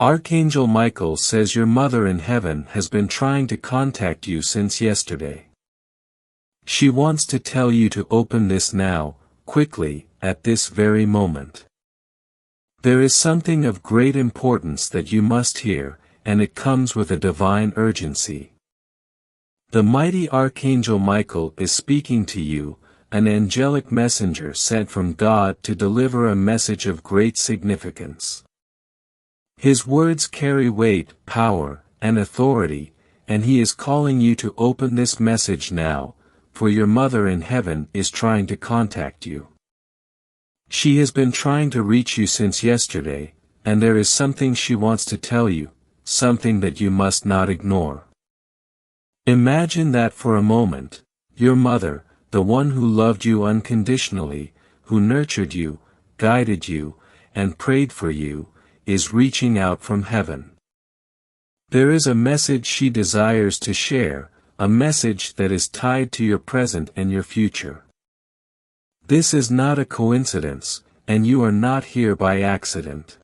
Archangel Michael says your mother in heaven has been trying to contact you since yesterday. She wants to tell you to open this now, quickly, at this very moment. There is something of great importance that you must hear, and it comes with a divine urgency. The mighty Archangel Michael is speaking to you, an angelic messenger sent from God to deliver a message of great significance. His words carry weight, power, and authority, and he is calling you to open this message now, for your mother in heaven is trying to contact you. She has been trying to reach you since yesterday, and there is something she wants to tell you, something that you must not ignore. Imagine that for a moment, your mother, the one who loved you unconditionally, who nurtured you, guided you, and prayed for you, is reaching out from heaven. There is a message she desires to share, a message that is tied to your present and your future. This is not a coincidence, and you are not here by accident.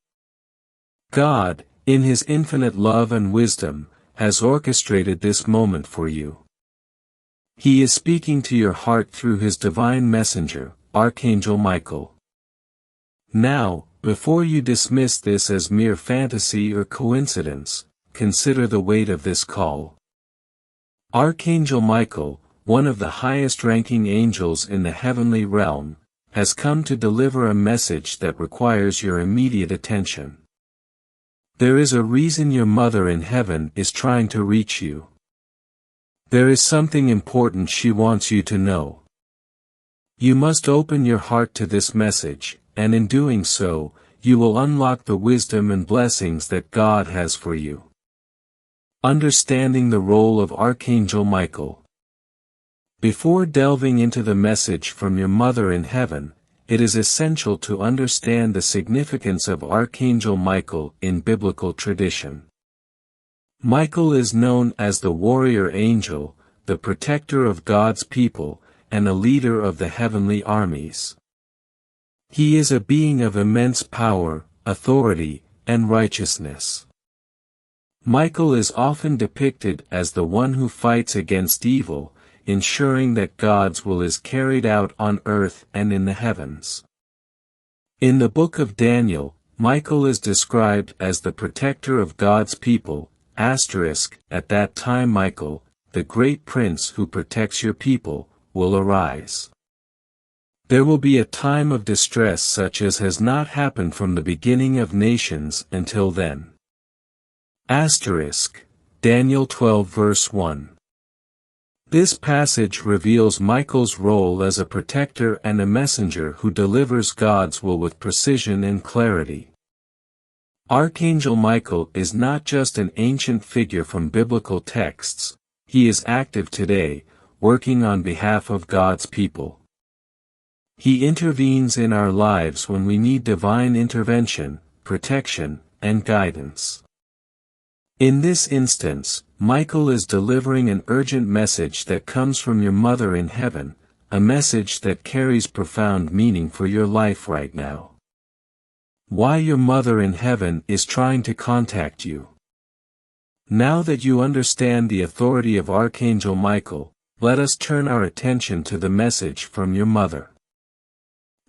God, in His infinite love and wisdom, has orchestrated this moment for you. He is speaking to your heart through His divine messenger, Archangel Michael. Now, before you dismiss this as mere fantasy or coincidence, consider the weight of this call. Archangel Michael, one of the highest-ranking angels in the heavenly realm, has come to deliver a message that requires your immediate attention. There is a reason your mother in heaven is trying to reach you. There is something important she wants you to know. You must open your heart to this message, and in doing so, you will unlock the wisdom and blessings that God has for you. Understanding the role of Archangel Michael. Before delving into the message from your mother in heaven, it is essential to understand the significance of Archangel Michael in biblical tradition. Michael is known as the warrior angel, the protector of God's people, and a leader of the heavenly armies. He is a being of immense power, authority, and righteousness. Michael is often depicted as the one who fights against evil, ensuring that God's will is carried out on earth and in the heavens. In the book of Daniel, Michael is described as the protector of God's people, at that time Michael, the great prince who protects your people, will arise. There will be a time of distress such as has not happened from the beginning of nations until then. Daniel 12 verse 1. This passage reveals Michael's role as a protector and a messenger who delivers God's will with precision and clarity. Archangel Michael is not just an ancient figure from biblical texts, he is active today, working on behalf of God's people. He intervenes in our lives when we need divine intervention, protection, and guidance. In this instance, Michael is delivering an urgent message that comes from your mother in heaven, a message that carries profound meaning for your life right now. Why your mother in heaven is trying to contact you. Now that you understand the authority of Archangel Michael, let us turn our attention to the message from your mother.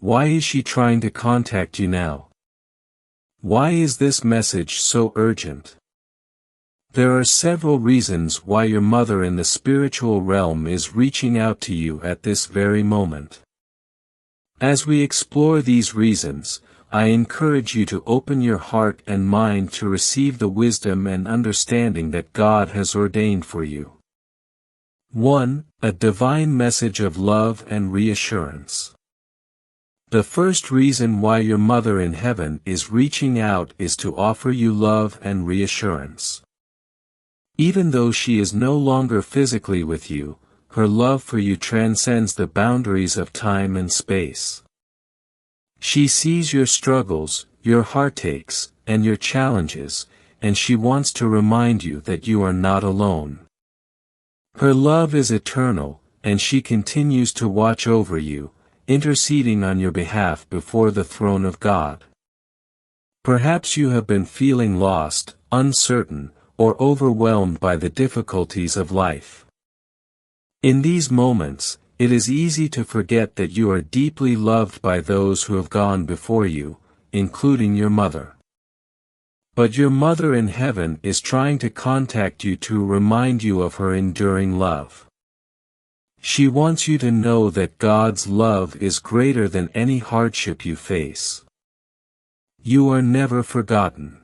Why is she trying to contact you now? Why is this message so urgent? There are several reasons why your mother in the spiritual realm is reaching out to you at this very moment. As we explore these reasons, I encourage you to open your heart and mind to receive the wisdom and understanding that God has ordained for you. 1. A divine message of love and reassurance. The first reason why your mother in heaven is reaching out is to offer you love and reassurance. Even though she is no longer physically with you, her love for you transcends the boundaries of time and space. She sees your struggles, your heartaches, and your challenges, and she wants to remind you that you are not alone. Her love is eternal, and she continues to watch over you, interceding on your behalf before the throne of God. Perhaps you have been feeling lost, uncertain, or overwhelmed by the difficulties of life. In these moments, it is easy to forget that you are deeply loved by those who have gone before you, including your mother. But your mother in heaven is trying to contact you to remind you of her enduring love. She wants you to know that God's love is greater than any hardship you face. You are never forgotten.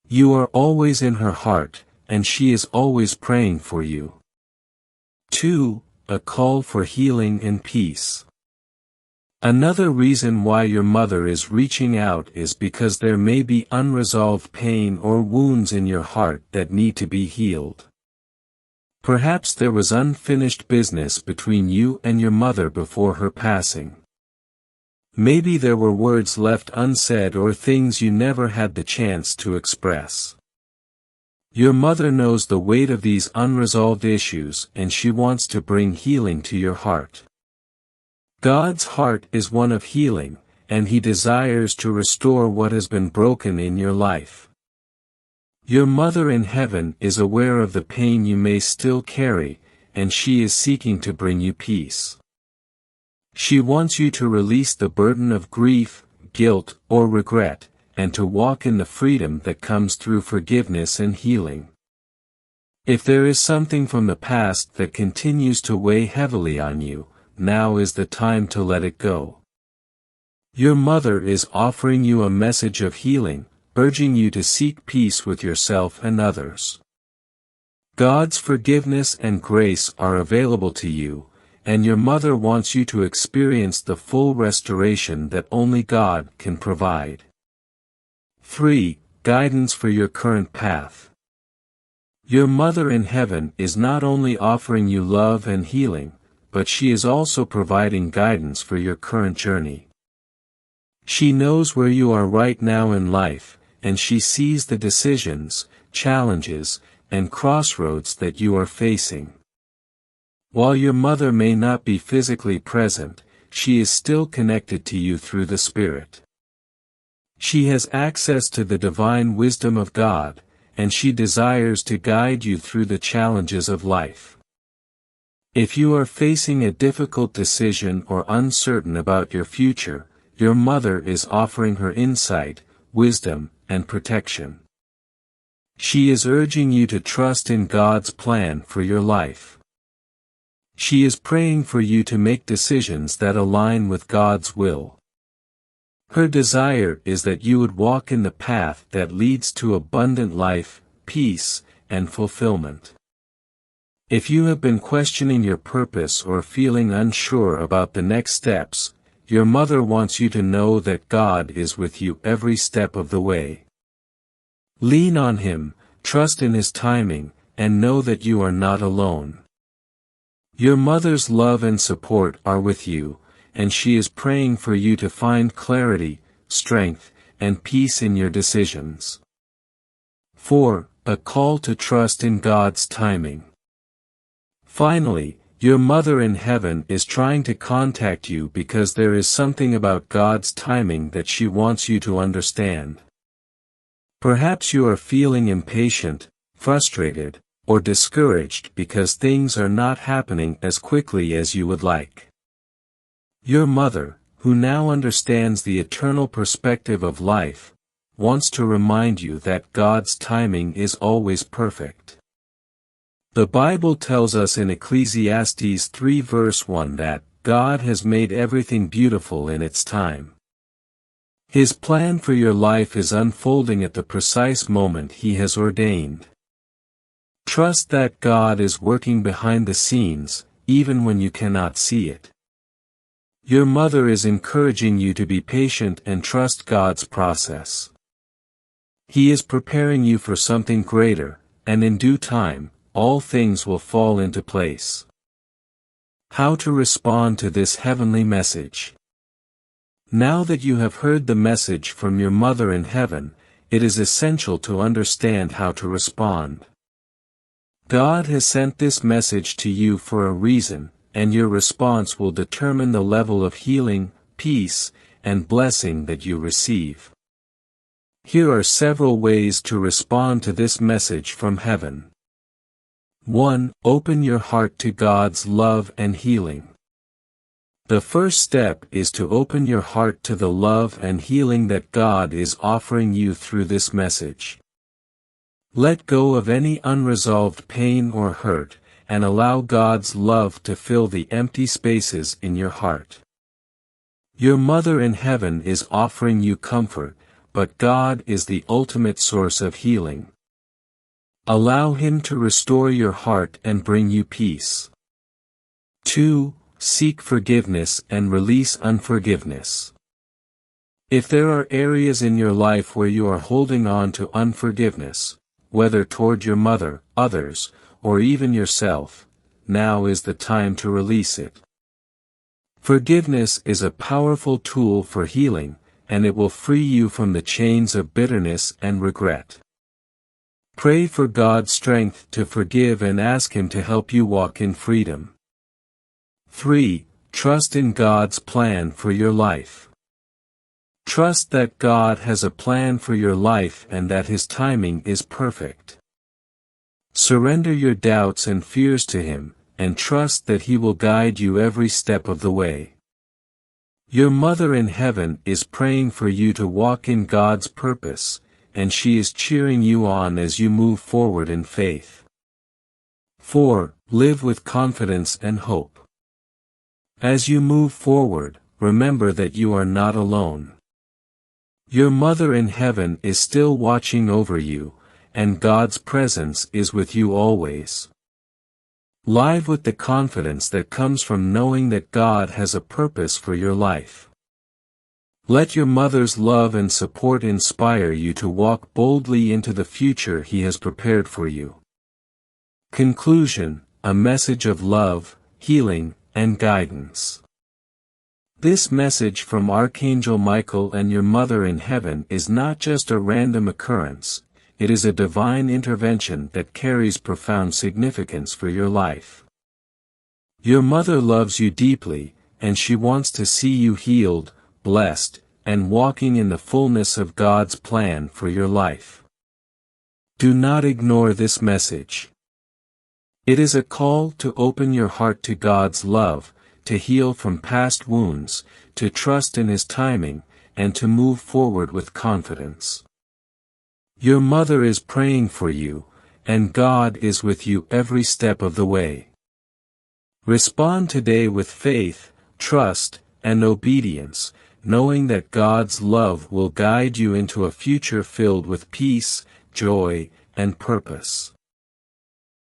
You are always in her heart, and she is always praying for you. 2. A call for healing and peace. Another reason why your mother is reaching out is because there may be unresolved pain or wounds in your heart that need to be healed. Perhaps there was unfinished business between you and your mother before her passing. Maybe there were words left unsaid or things you never had the chance to express. Your mother knows the weight of these unresolved issues and she wants to bring healing to your heart. God's heart is one of healing, and He desires to restore what has been broken in your life. Your mother in heaven is aware of the pain you may still carry, and she is seeking to bring you peace. She wants you to release the burden of grief, guilt, or regret, and to walk in the freedom that comes through forgiveness and healing. If there is something from the past that continues to weigh heavily on you, now is the time to let it go. Your mother is offering you a message of healing, urging you to seek peace with yourself and others. God's forgiveness and grace are available to you, and your mother wants you to experience the full restoration that only God can provide. 3. Guidance for your current path. Your mother in heaven is not only offering you love and healing, but she is also providing guidance for your current journey. She knows where you are right now in life, and she sees the decisions, challenges, and crossroads that you are facing. While your mother may not be physically present, she is still connected to you through the Spirit. She has access to the divine wisdom of God, and she desires to guide you through the challenges of life. If you are facing a difficult decision or uncertain about your future, your mother is offering her insight, wisdom, and protection. She is urging you to trust in God's plan for your life. She is praying for you to make decisions that align with God's will. Her desire is that you would walk in the path that leads to abundant life, peace, and fulfillment. If you have been questioning your purpose or feeling unsure about the next steps, your mother wants you to know that God is with you every step of the way. Lean on Him, trust in His timing, and know that you are not alone. Your mother's love and support are with you, and she is praying for you to find clarity, strength, and peace in your decisions. 4. A call to trust in God's timing. Finally, your mother in heaven is trying to contact you because there is something about God's timing that she wants you to understand. Perhaps you are feeling impatient, frustrated, or discouraged because things are not happening as quickly as you would like. Your mother, who now understands the eternal perspective of life, wants to remind you that God's timing is always perfect. The Bible tells us in Ecclesiastes 3 verse 1 that God has made everything beautiful in its time. His plan for your life is unfolding at the precise moment He has ordained. Trust that God is working behind the scenes, even when you cannot see it. Your mother is encouraging you to be patient and trust God's process. He is preparing you for something greater, and in due time, all things will fall into place. How to respond to this heavenly message. Now that you have heard the message from your mother in heaven, it is essential to understand how to respond. God has sent this message to you for a reason, and your response will determine the level of healing, peace, and blessing that you receive. Here are several ways to respond to this message from heaven. 1. Open your heart to God's love and healing. The first step is to open your heart to the love and healing that God is offering you through this message. Let go of any unresolved pain or hurt, and allow God's love to fill the empty spaces in your heart. Your Mother in heaven is offering you comfort, but God is the ultimate source of healing. Allow Him to restore your heart and bring you peace. 2. Seek forgiveness and release unforgiveness. If there are areas in your life where you are holding on to unforgiveness, whether toward your mother, others, or even yourself, now is the time to release it. Forgiveness is a powerful tool for healing, and it will free you from the chains of bitterness and regret. Pray for God's strength to forgive and ask Him to help you walk in freedom. 3. Trust in God's plan for your life. Trust that God has a plan for your life and that His timing is perfect. Surrender your doubts and fears to Him, and trust that He will guide you every step of the way. Your Mother in heaven is praying for you to walk in God's purpose, and she is cheering you on as you move forward in faith. 4. Live with confidence and hope. As you move forward, remember that you are not alone. Your Mother in heaven is still watching over you, and God's presence is with you always. Live with the confidence that comes from knowing that God has a purpose for your life. Let your Mother's love and support inspire you to walk boldly into the future He has prepared for you. Conclusion: a message of love, healing, and guidance. This message from Archangel Michael and your Mother in heaven is not just a random occurrence, it is a divine intervention that carries profound significance for your life. Your Mother loves you deeply, and she wants to see you healed, blessed, and walking in the fullness of God's plan for your life. Do not ignore this message. It is a call to open your heart to God's love, to heal from past wounds, to trust in His timing, and to move forward with confidence. Your Mother is praying for you, and God is with you every step of the way. Respond today with faith, trust, and obedience, knowing that God's love will guide you into a future filled with peace, joy, and purpose.